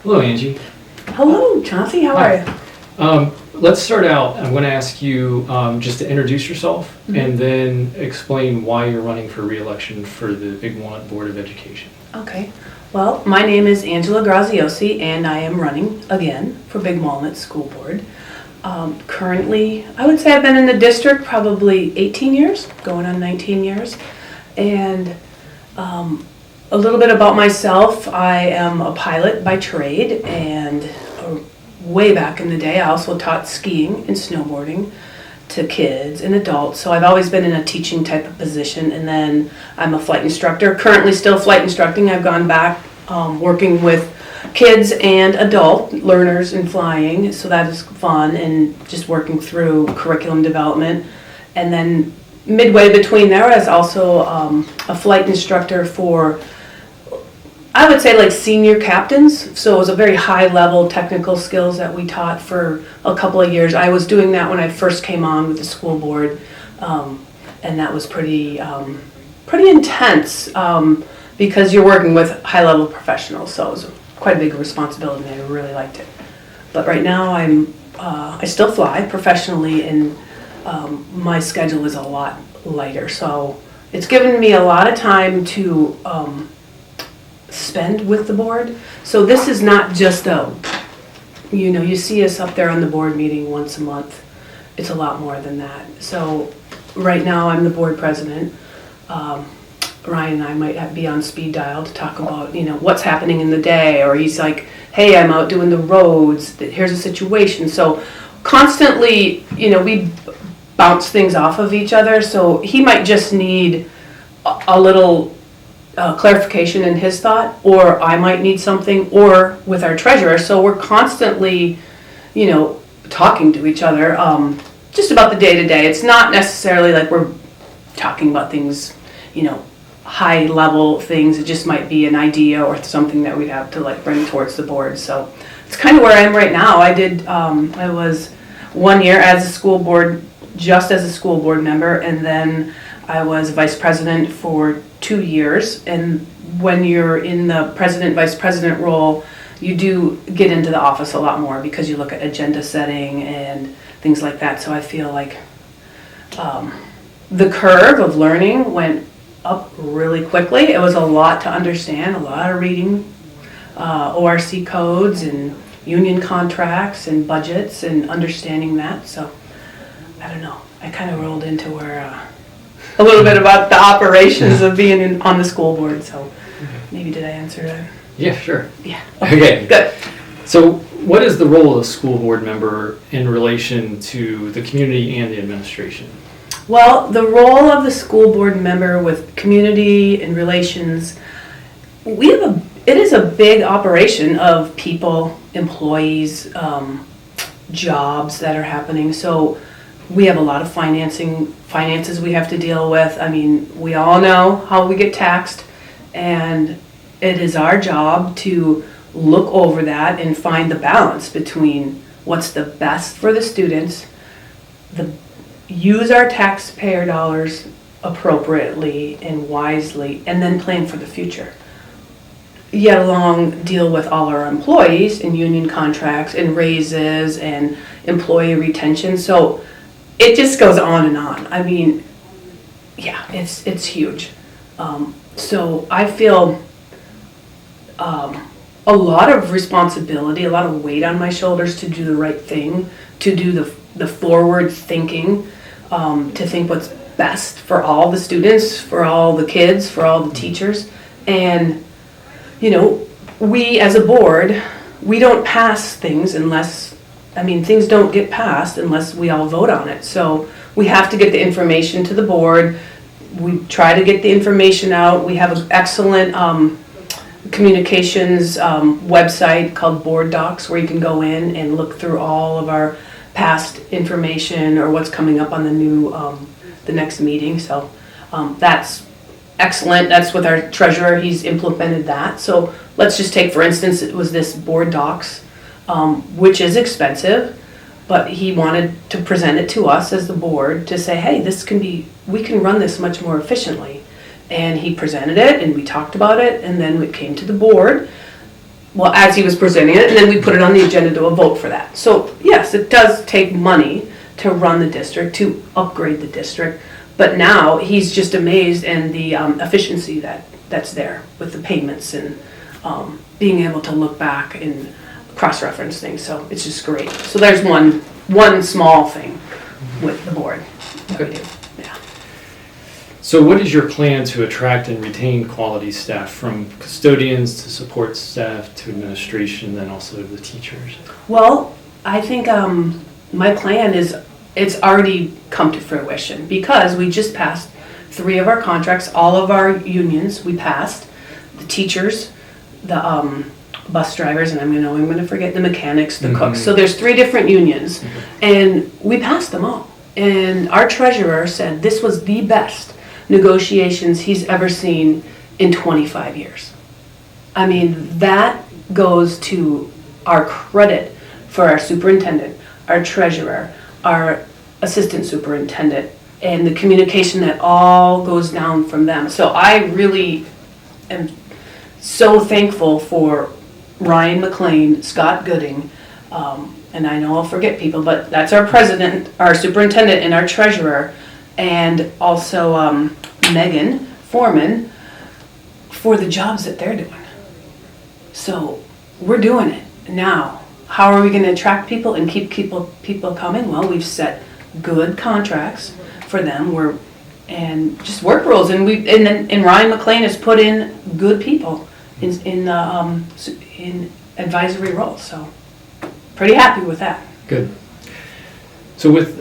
Hello, Angie. Hello, Chauncey. How are you? Let's start out. I'm going to ask you just to introduce yourself and then explain why you're running for re-election for the Big Walnut Board of Education. Okay. Well, my name is Angela Graziosi, and I am running again for Big Walnut School Board. Currently, I would say I've been in the district probably 18 years, going on 19 years. And a little bit about myself. I am a pilot by trade, and way back in the day, I also taught skiing and snowboarding to kids and adults. So I've always been in a teaching type of position, and then I'm a flight instructor. Currently still flight instructing. I've gone back working with kids and adult learners in flying, so that is fun, and just working through curriculum development. And then midway between there, I was also a flight instructor for, I would say, like senior captains. So it was a very high level technical skills that we taught for a couple of years. I was doing that when I first came on with the school board, and that was pretty intense because you're working with high level professionals. So it was quite a big responsibility, and I really liked it. But right now I still fly professionally, and my schedule is a lot lighter. So it's given me a lot of time to spend with the board. So this is not just you see us up there on the board meeting once a month. It's a lot more than that. So right now I'm the board president. Ryan and I might be on speed dial to talk about, what's happening in the day, or he's like, hey, I'm out doing the roads, here's a situation. So constantly, we bounce things off of each other. So he might just need a little clarification in his thought, or I might need something, or with our treasurer. So we're constantly, talking to each other just about the day-to-day. It's not necessarily like we're talking about things, high level things. It just might be an idea or something that we'd have to bring towards the board. So it's kind of where I am right now. I was 1 year as a school board, just as a school board member, and then I was vice president for 2 years. And when you're in the president, vice president role, you do get into the office a lot more because you look at agenda setting and things like that. So I feel like the curve of learning went up really quickly. It was a lot to understand, a lot of reading, ORC codes and union contracts and budgets and understanding that. So I don't know. I kind of rolled into where a little bit about the operations of being on the school board. So maybe did I answer that? Yeah, sure. Yeah. Okay. Good. So what is the role of a school board member in relation to the community and the administration? Well, the role of the school board member with community and relations, it is a big operation of people, employees, jobs that are happening. So we have a lot of finances we have to deal with. I mean, we all know how we get taxed, and it is our job to look over that and find the balance between what's the best for the students, use our taxpayer dollars appropriately and wisely, and then plan for the future. Yet along deal with all our employees and union contracts and raises and employee retention. So it just goes on and on. I mean, yeah, it's huge. So I feel a lot of responsibility, a lot of weight on my shoulders to do the right thing, to do the forward thinking, to think what's best for all the students, for all the kids, for all the teachers. And, we as a board, we don't pass things things don't get passed unless we all vote on it. So we have to get the information to the board. We try to get the information out. We have an excellent communications website called Board Docs, where you can go in and look through all of our past information or what's coming up on the next meeting. So that's excellent. That's with our treasurer. He's implemented that. So let's just take, for instance, it was this Board Docs, which is expensive, but he wanted to present it to us as the board to say, hey, we can run this much more efficiently. And he presented it, and we talked about it, and then it came to the board. well, as he was presenting it, and then we put it on the agenda to a vote for that. So yes, it does take money to run the district, to upgrade the district, but now he's just amazed in the efficiency that's there with the payments and being able to look back and cross-reference things, so it's just great. So there's one small thing with the board that we do. Yeah. So what is your plan to attract and retain quality staff, from custodians to support staff to administration, then also to the teachers? Well, I think my plan is, it's already come to fruition because we just passed 3 of our contracts, all of our unions we passed, the teachers, the bus drivers, and I'm gonna forget the mechanics, the cooks. So there's 3 different unions, and we passed them all. And our treasurer said this was the best negotiations he's ever seen in 25 years. I mean, that goes to our credit for our superintendent, our treasurer, our assistant superintendent, and the communication that all goes down from them. So I really am so thankful for Ryan McLean, Scott Gooding, and I know I'll forget people, but that's our president, our superintendent, and our treasurer, and also Megan Foreman, for the jobs that they're doing. So we're doing it now. How are we going to attract people and keep people coming? Well, we've set good contracts for them. And just work rules, and Ryan McLean has put in good people in advisory roles. So pretty happy with that. Good. So with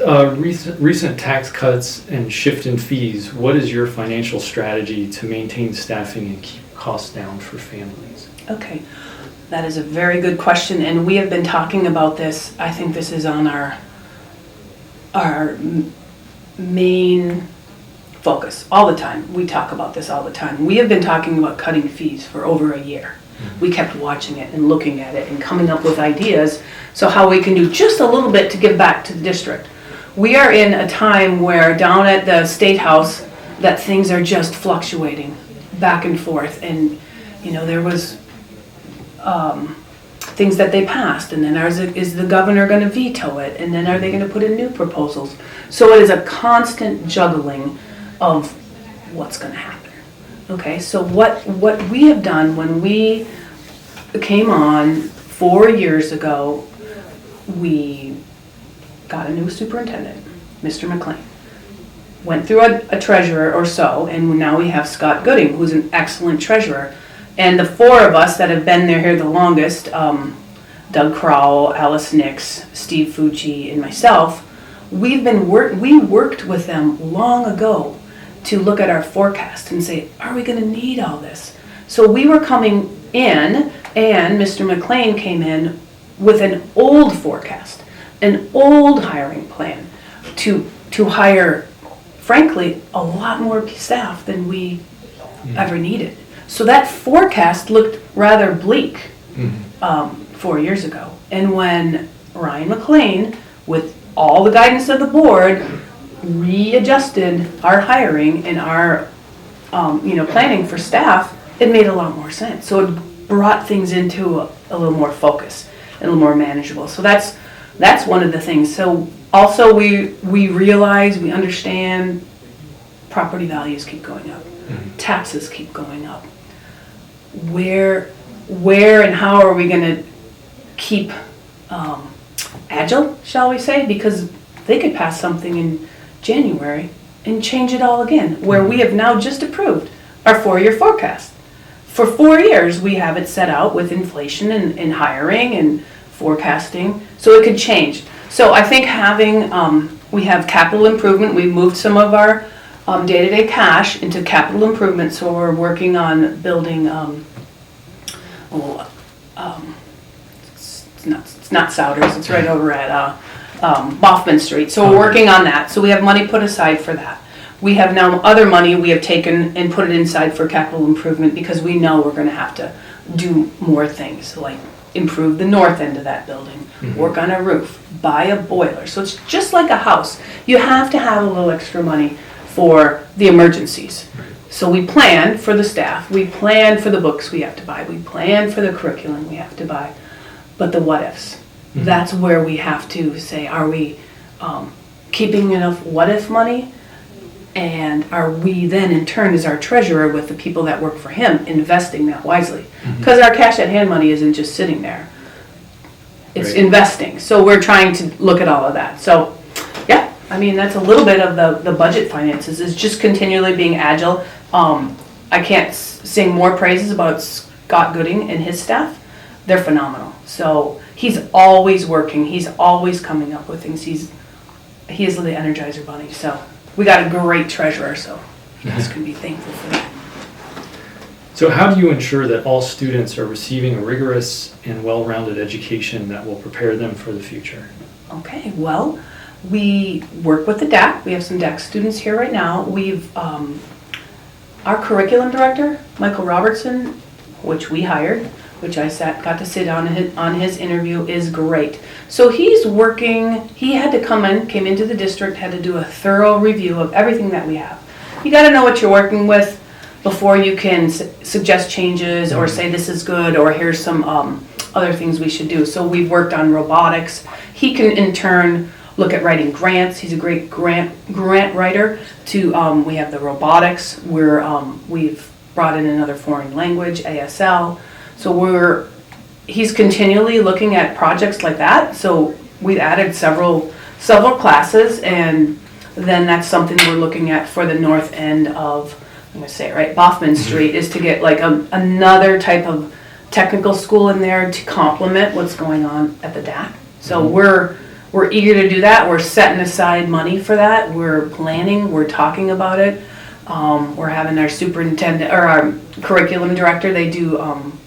recent tax cuts and shift in fees, what is your financial strategy to maintain staffing and keep costs down for families? Okay, that is a very good question, and we have been talking about this. I think this is on our main focus all the time. We talk about this all the time. We have been talking about cutting fees for over a year. We kept watching it and looking at it and coming up with ideas, so how we can do just a little bit to give back to the district. We are in a time where down at the State House that things are just fluctuating back and forth, and there was things that they passed, and then is the governor going to veto it, and then are they going to put in new proposals? So it is a constant juggling of what's going to happen. Okay, so what we have done when we came on 4 years ago, we got a new superintendent, Mr. McLean. Went through a treasurer or so, and now we have Scott Gooding, who's an excellent treasurer. And the 4 of us that have been here the longest, Doug Crowell, Alice Nix, Steve Fucci, and myself, we worked with them long ago to look at our forecast and say, are we going to need all this? So we were coming in, and Mr. McLean came in with an old forecast, an old hiring plan to hire, frankly, a lot more staff than we ever needed. So that forecast looked rather bleak 4 years ago. And when Ryan McLean, with all the guidance of the board, readjusted our hiring and our planning for staff, it made a lot more sense. So it brought things into a little more focus and a little more manageable. So that's one of the things. So also we realize, we understand property values keep going up, taxes keep going up. Where and how are we going to keep agile, shall we say? Because they could pass something in January and change it all again, where we have now just approved our 4-year forecast. For 4 years, we have it set out with inflation and hiring and forecasting, so it could change. So I think we have capital improvement. We moved some of our day-to-day cash into capital improvement, so we're working on building, it's not Souders, it's right over at Boffman Street. So we're working on that. So we have money put aside for that. We have now other money we have taken and put it inside for capital improvement because we know we're going to have to do more things, like improve the north end of that building, work on a roof, buy a boiler. So it's just like a house. You have to have a little extra money for the emergencies. So we plan for the staff, we plan for the books we have to buy, we plan for the curriculum we have to buy, but the what ifs, that's where we have to say, are we keeping enough what if money? And are we then in turn as our treasurer with the people that work for him investing that wisely? Because our cash at hand money isn't just sitting there. It's investing. So we're trying to look at all of that. So yeah, I mean, that's a little bit of the budget finances is just continually being agile. I can't sing more praises about Scott Gooding and his staff. They're phenomenal. So he's always working. He's always coming up with things. He is the Energizer Bunny. So we got a great treasurer. So you guys can be thankful for that. So how do you ensure that all students are receiving a rigorous and well-rounded education that will prepare them for the future? Okay, well, we work with the DAC. We have some DAC students here right now. We've, our curriculum director, Michael Robertson, which we hired, which I got to sit on his interview, is great. So he's working, he had to came into the district, had to do a thorough review of everything that we have. You gotta know what you're working with before you can suggest changes or say this is good or here's some other things we should do. So we've worked on robotics. He can in turn look at writing grants. He's a great grant writer. We have the robotics. We've brought in another foreign language, ASL. So he's continually looking at projects like that. So we've added several classes, and then that's something we're looking at for the north end of, I'm going to say it right, Boffman Street, is to get like another type of technical school in there to complement what's going on at the DAC. So we're eager to do that. We're setting aside money for that. We're planning, we're talking about it. We're having our superintendent, or our curriculum director, they do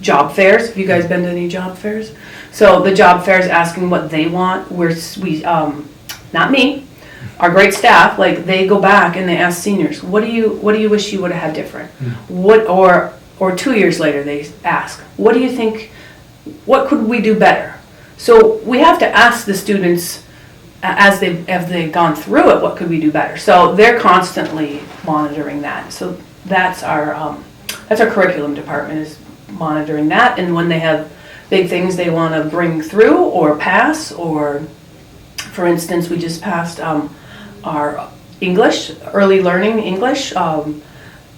job fairs. Have you guys been to any job fairs? So the job fairs asking what they want. Not me, our great staff, like they go back and they ask seniors, what do you wish you would have had different? What, or 2 years later they ask, what do you think, what could we do better? So we have to ask the students as they've gone through it, what could we do better? So they're constantly monitoring that. So that's our curriculum department is monitoring that. And when they have big things they want to bring through or pass, or for instance, we just passed our English, early learning English, and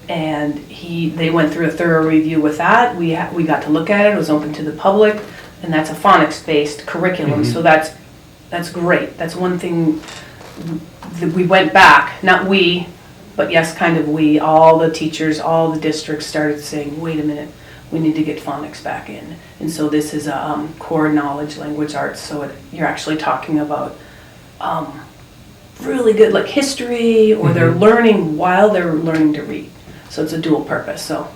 they went through a thorough review with that. We got to look at it. It was open to the public, and that's a phonics-based curriculum. So that's great. That's one thing that we went back, not we, but yes, kind of we, all the teachers, all the districts started saying, wait a minute, we need to get phonics back in. And so this is a core knowledge language arts, so you're actually talking about really good like history, or they're learning while they're learning to read. So it's a dual purpose. So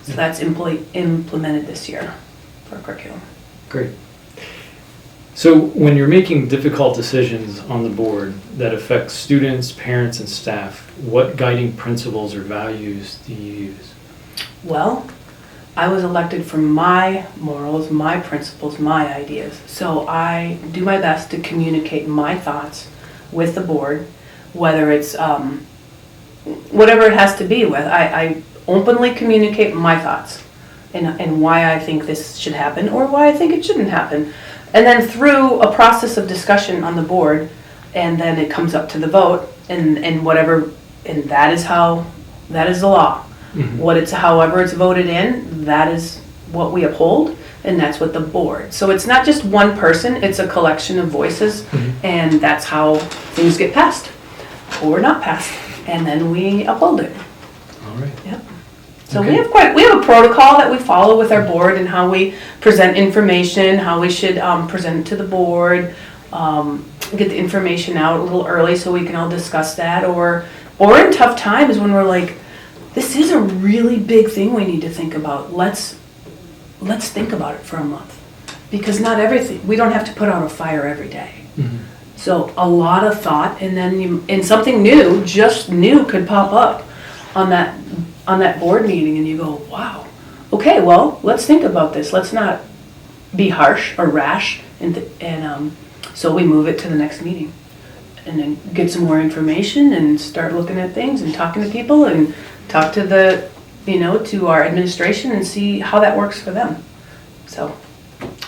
that's implemented this year for our curriculum. Great. So when you're making difficult decisions on the board that affect students, parents, and staff, what guiding principles or values do you use? Well, I was elected for my morals, my principles, my ideas. So I do my best to communicate my thoughts with the board, whether it's whatever it has to be with. I openly communicate my thoughts and why I think this should happen or why I think it shouldn't happen. And then through a process of discussion on the board, and then it comes up to the vote, and whatever, and that is the law. However it's voted in, that is what we uphold, and that's what the board. So it's not just one person, it's a collection of voices, and that's how things get passed or not passed, and then we uphold it. All right. Yep. So we have a protocol that we follow with our board and how we present information, how we should present it to the board, get the information out a little early so we can all discuss that, or in tough times when we're like, this is a really big thing we need to think about. Let's think about it for a month, because not everything, we don't have to put out a fire every day. So a lot of thought, and then something new, just new, could pop up on that board meeting, and you go, wow, okay, well, let's think about this. Let's not be harsh or rash, and so we move it to the next meeting, and then get some more information and start looking at things and talking to people, and talk to to our administration and see how that works for them. So,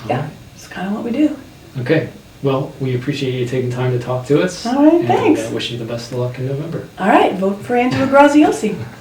yeah, it's kind of what we do. Okay. Well, we appreciate you taking time to talk to us. All right, thanks. And wish you the best of luck in November. All right, vote for Angela Graziosi.